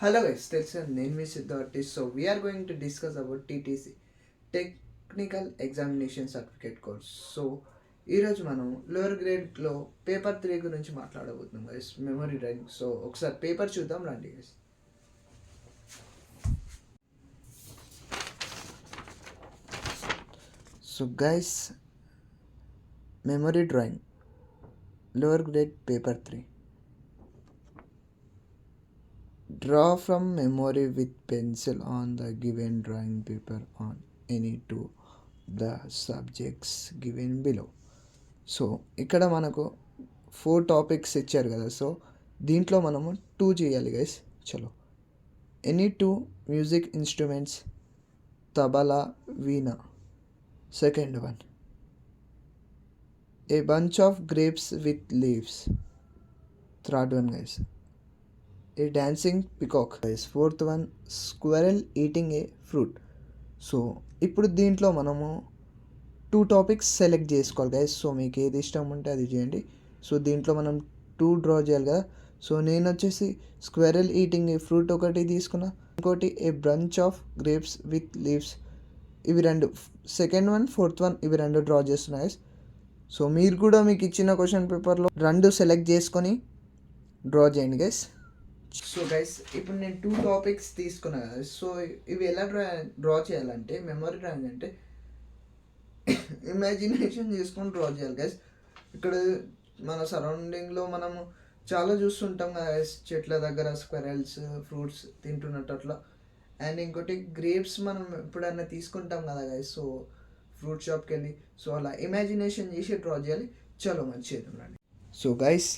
Hello guys, this is name is Siddharthi. So we are going to discuss about TTC Technical Examination Certificate course. So ఈరోజు మనం lower గ్రేడ్లో paper 3 గురించి మాట్లాడబోతున్నాం guys, memory driving. So ఒకసారి paper చూద్దాం రండి guys. So guys, memory drawing lower grade paper 3. Draw from memory with pencil on the given drawing paper on any two the subjects given below. So ఇక్కడ మనకు 4 topics ఇచ్చారు కదా. So దీంట్లో మనము 2 చేయాలి గైస్. చలో, any 2 music instruments, tabla, veena. Second one, a bunch of grapes with leaves. Third one guy's, A dancing peacock. Fourth one, squirrel eating a fruit. So ఇప్పుడు దీంట్లో మనము 2 టాపిక్స్ సెలెక్ట్ చేసుకోవాలి గైస్. సో మీకు ఏది ఇష్టం ఉంటే అది చేయండి. సో దీంట్లో మనం 2 డ్రా చేయాలి కదా. సో నేను వచ్చేసి స్క్వెరల్ ఈటింగ్ ఏ ఫ్రూట్ ఒకటి తీసుకున్నా, ఇంకోటి a bunch of grapes with leaves. ఇవి 2, సెకండ్ వన్, ఫోర్త్ వన్, ఇవి 2 డ్రా చేస్తున్నా గైస్. సో మీరు కూడా మీకు ఇచ్చిన క్వశ్చన్ పేపర్లో 2 సెలెక్ట్ చేసుకొని డ్రా చేయండి గైస్. సో గైస్, ఇప్పుడు నేను 2 టాపిక్స్ తీసుకున్నా కదా. సో ఇవి ఎలా డ్రా చేయాలంటే, మెమరీ డ్రాయింగ్ అంటే ఇమాజినేషన్ చేసుకొని డ్రా చేయాలి గైస్. ఇక్కడ మన సరౌండింగ్లో మనము చాలా చూస్తుంటాం కదా గైస్, చెట్ల దగ్గర స్క్వెరల్స్ ఫ్రూట్స్ తింటున్నట్టు అట్లా. అండ్ ఇంకోటి గ్రేప్స్ మనం ఎప్పుడైనా తీసుకుంటాం కదా గైస్. సో ఫ్రూట్ షాప్కి వెళ్ళి సో అలా ఇమాజినేషన్ చేసి డ్రా చేయాలి. చలో మంచిగా రండి. సో గైస్,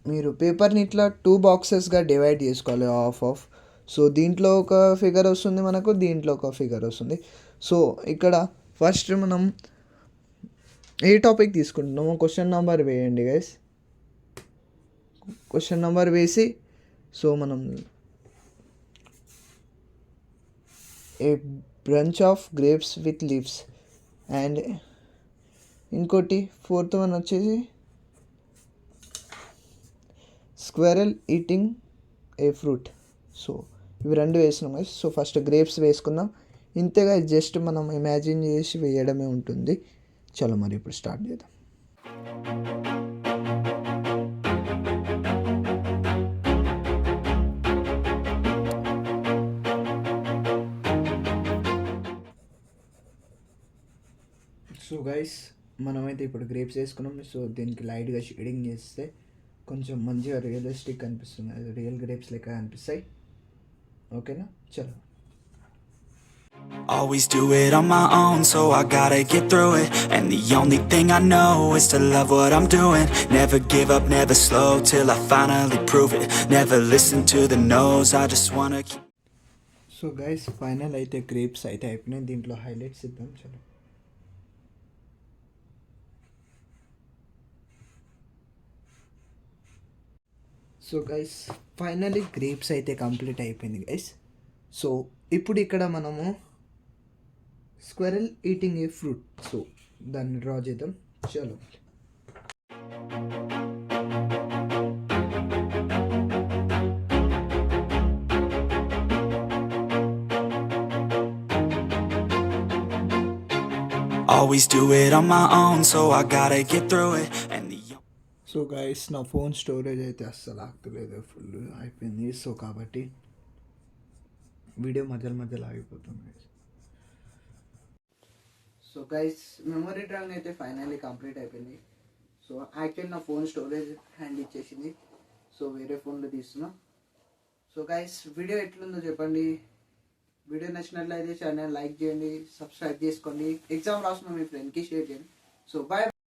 మీరు పేపర్ని ఇట్లా 2 బాక్సెస్గా డివైడ్ చేసుకోవాలి, ఆఫ్. సో దీంట్లో ఒక ఫిగర్ వస్తుంది మనకు, దీంట్లో ఒక ఫిగర్ వస్తుంది. సో ఇక్కడ ఫస్ట్ మనం ఏ టాపిక్ తీసుకుంటున్నామో క్వశ్చన్ నెంబర్ వేయండి గైస్. క్వశ్చన్ నెంబర్ వేసి సో మనం a bunch of grapes with leaves. And ఇంకోటి ఫోర్త్ వన్ వచ్చేసి squirrel eating a fruit. So ఇవి 2 వేసినాం గైస్. సో ఫస్ట్ గ్రేప్స్ వేసుకుందాం. ఇంతేగా జస్ట్ మనం ఇమాజిన్ చేసి వేయడమే ఉంటుంది. చలో మరి ఇప్పుడు స్టార్ట్ చేద్దాం. సో గైస్, మనమైతే ఇప్పుడు గ్రేప్స్ వేసుకున్నాం. సో దీనికి లైట్గా షేడింగ్ చేస్తే కొంచెం మంచిగా రియలిస్టిక్ అనిపిస్తుంది, రియల్ గ్రేప్స్ లెక్క అనిపిస్తాయి. ఓకేనా, చలో. Always do it on my own, so I gotta get through it. And the only thing I know is to love what I'm doing. Never give up, never slow, till I finally prove it. Never listen to the no's, I just wanna keep. So guys, final అయితే grapes అయితే అయిపోయినాయి. దీంట్లో highlights ఇద్దాం. చలో. So guys, finally grapes అయితే complete అయిపోయింది guys. So ఇప్పుడు ఇక్కడ మనము squirrel eating a fruit. So దాన్ని డ్రా చేద్దాం. చలో. Always do it on my own, so I gotta get through it. And the so guys, నా ఫోన్ స్టోరేజ్ అయితే అస్సలు ఆగలేదు, ఫుల్ అయిపోయింది. సో కాబట్టి వీడియో మధ్యలో ఆగిపోతుంది guys. So guys, memory drawing అయితే ఫైనల్లీ కంప్లీట్ అయిపోయింది. సో యాక్చువల్లీ నా ఫోన్ స్టోరేజ్ హ్యాండ్ ఇచ్చేసింది. సో వేరే ఫోన్లో తీస్తున్నా. సో గైస్, వీడియో ఎట్లుందో చెప్పండి. వీడియో నచ్చినట్లయితే ఛానల్ లైక్ చేయండి, సబ్స్క్రైబ్ చేసుకోండి. ఎగ్జామ్ రాసిన మీ ఫ్రెండ్కి షేర్ చేయండి. So bye.